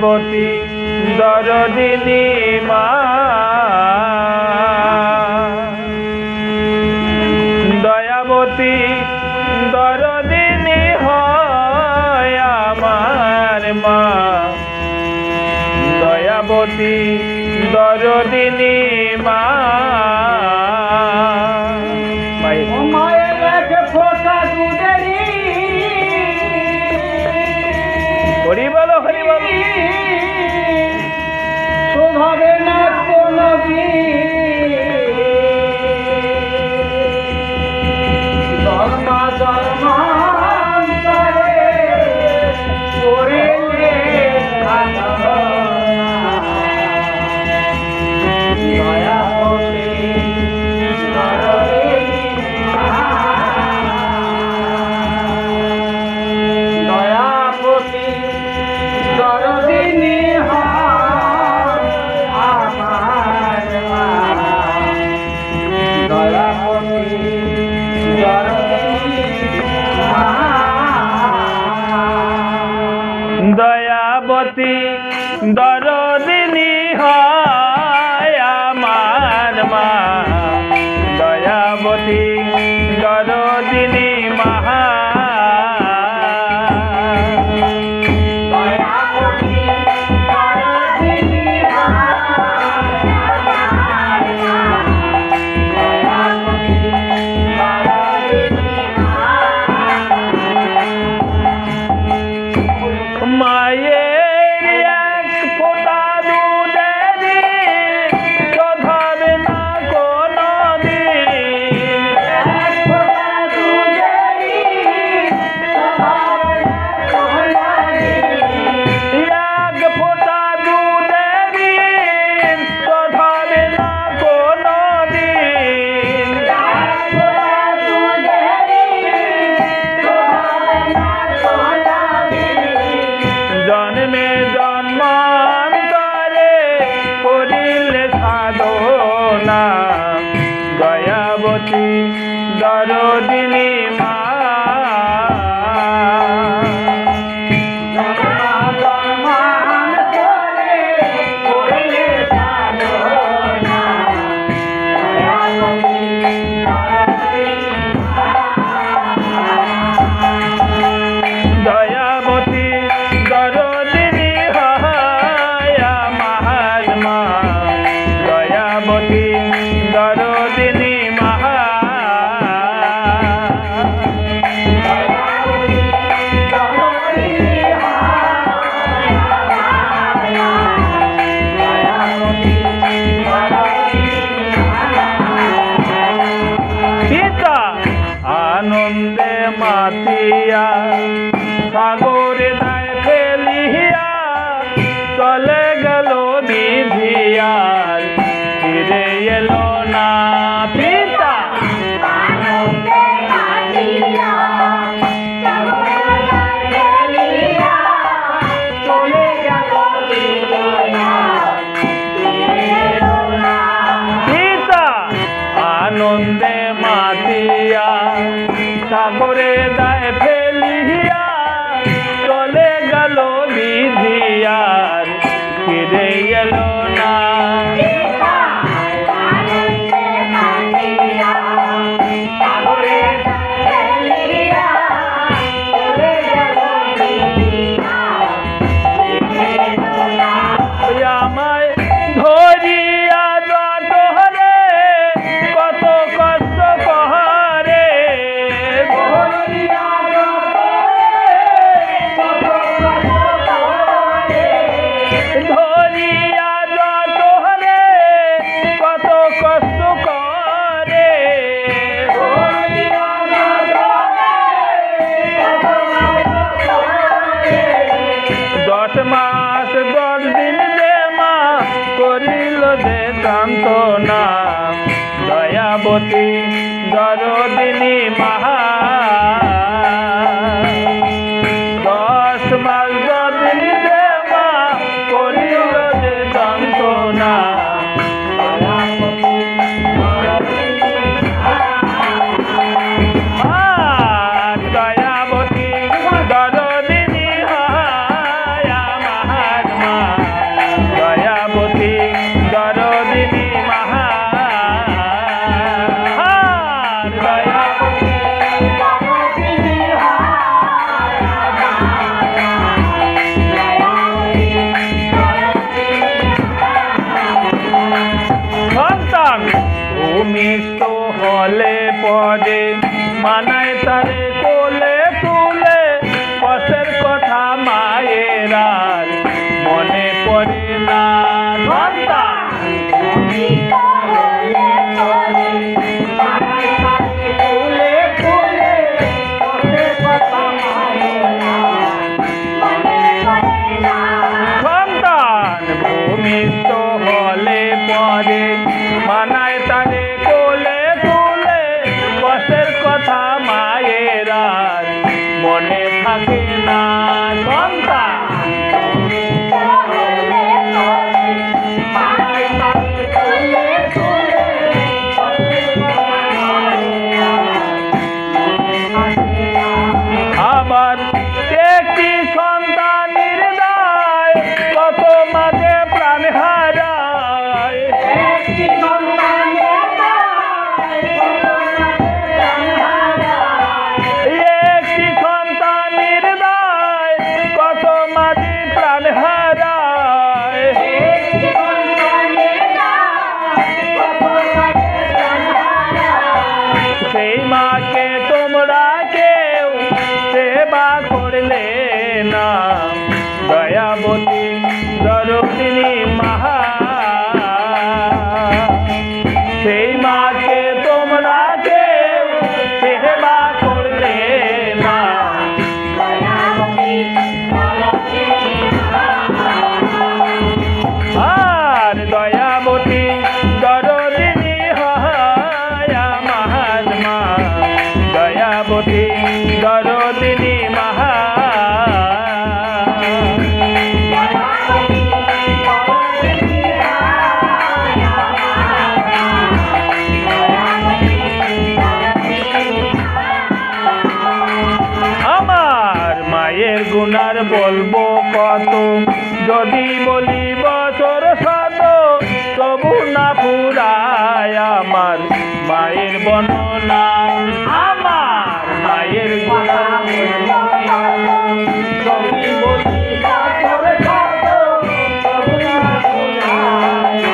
দয়াবতী দরদিনী মা, দয়াবতী দরদিনী হয় আমার মা, দয়াবতী দরদিনী মা। মায়ের এক ফোঁটা দুধেরই হরি বলো হরি বলো, শোভাবে না কোনো জন্মা জন্মান্তরে করিলে দয়াবতী দরদিনী হয় আমার মা, দয়াবতী দরদিনী মা, দয়াবতী দরদিনী হয় আমার মা, দয়াবতী দরদিনী মা। মায়ের এক ফোঁটা দুধেরই শোধাবে না কোনো দিন, এক ফোঁটা দুধেরই শোভাবে না কোনো দিন, এক ফোঁটা দুধেরই শোধাবে না কোনো দিন, এক ফোঁটা দুধেরই শোভাবে না কোনো দিন, জন্মে জন্মান্তরে করিলে সাধনা, দয়াবতী দরদিনী মা। জন্মান্তরে করিলে সাধনা, দয়াবতী দরদিনী মা। দয়াবতী দরদিনী হয় আমার মা, দয়াবতী দরদিনী মা। পিতা আনন্দে মাতিয়া সাগরে দায় ফেলিয়া চলে গেল বিধিয়ার, ফিরে এলো না পিতা। আনন্দে কাটিয়া সাগরে ফেলিয়া চলে গেল বিদিয়া, ফিরে এলো না। পিতা আনন্দে মাতিয়া সাগরে দায় ফেলিয়া চলে গেল বিধিয়ার, ফিরে এলো না। আনন্দে কাটিয়া সাগরে ফেলিয়া চলে গেল বিদিয়া, ফিরে এলো না। আমায় ধরিয়া যতরে কত কষ্ট করে, ধরিয়া যতরে কত কষ্ট করে, ধরিয়া যতরে কত কষ্ট করে, ধরিয়া যতরে কত কষ্ট করে, 10 মাস 10 দিন যে মা করিল যে সান্ত্বনা, দয়াবতী দরদিনী মা। 10 মাস 10 দিন যে মা করিল যে সান্ত্বনা, দয়াবতী দরদিনী মা। দয়াবতী দরদিনী হয় আমার মা, তারে কোলে তুলে কষ্টের কথা মায়ের আর মনে পড়ে না সন্তান সন্তান ভূমিষ্ঠ হলে পরে মানায় তারে কোলে তুলে কষ্টের কথা মায়ের আর মনে থাকে না সন্তান আবার একটি সন্তানের দায় কত মাঝে প্রাণ হারায় একটি সন্তানের দায় কত মাঝে প্রাণ হারায় সেই মাকে তোমরা কেউ সেবা করলে না দয়াবতী দরদিনী মাহা সেই মাকে তোমরা কেউ সেবা করলে না আর দয়াবতী দরদিনী হয় আমার মা দয়াবতী দরদিনী মাহা আমার মায়ের গুণার বলবো কত যদি বলি বছর শত তবু না ফুরায় আমার মায়ের বর্ণনা আমার মায়ের গুণার যদি বলি বছর শত তবু না ফুরায়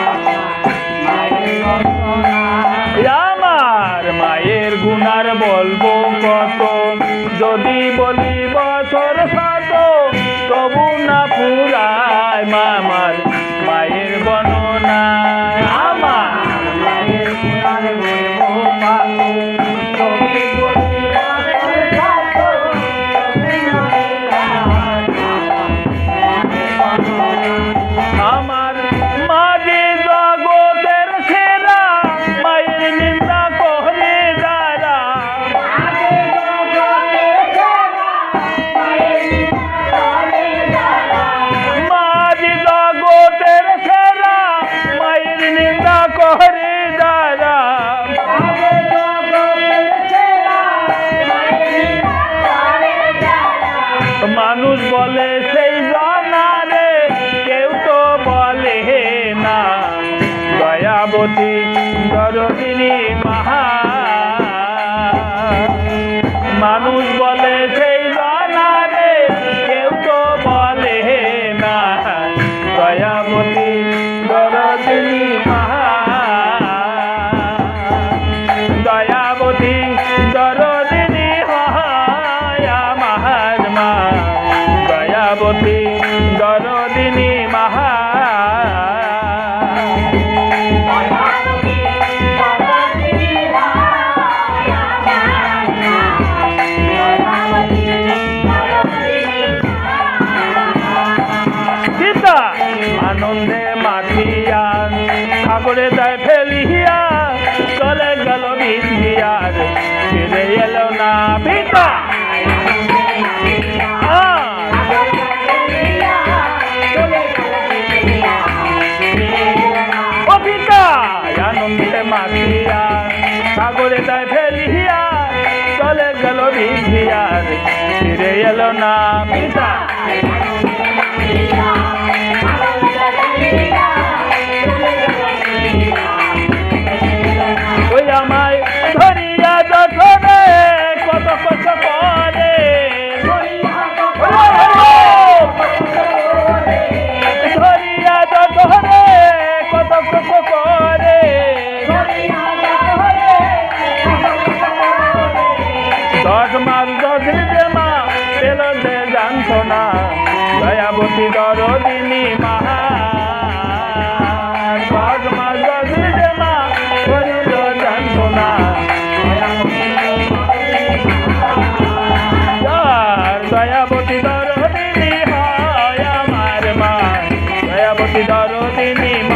আমার মায়ের গুণার বলবো কত যদি বলি বছর শত তবু না ফুরায় মামার মায়ের বর্ণনা আমার মায়ের গুণার বলবো কত যদি বলি বছর শত তবু না আমার মাঝে জগতের সেরা মায়ের নিন্দা করে যারা মাঝে জগতের সেরা মায়ের নিন্দা করে যারা মানুষ বলে সেই জানারে কেউ তো বলে না দয়াবতী দরদিনী মাহা মানুষ বলে সেই জানারে কেউ তো বলে না দয়াবতী দরদিনী মাহা দয়াবতী দরদিনী হয় আমার মা দয়াবতী দরদিনী মাহা সীতা আনন্দে মাতিয়া সাগরে যায় ফেলিয়া চলে গেল বিধিয়ার ফিরে এলো না পিতা ও পিতা আনন্দে মাতিয়া সাগরে যায় ফেলিয়া চলে গেল বিধিয়ার ফিরে এলো না পিতা ওই আমায় ধরিয়া যঠনে কত কষ্ট করে ধরিয়া যঠনে কত কষ্ট করে দরদিনী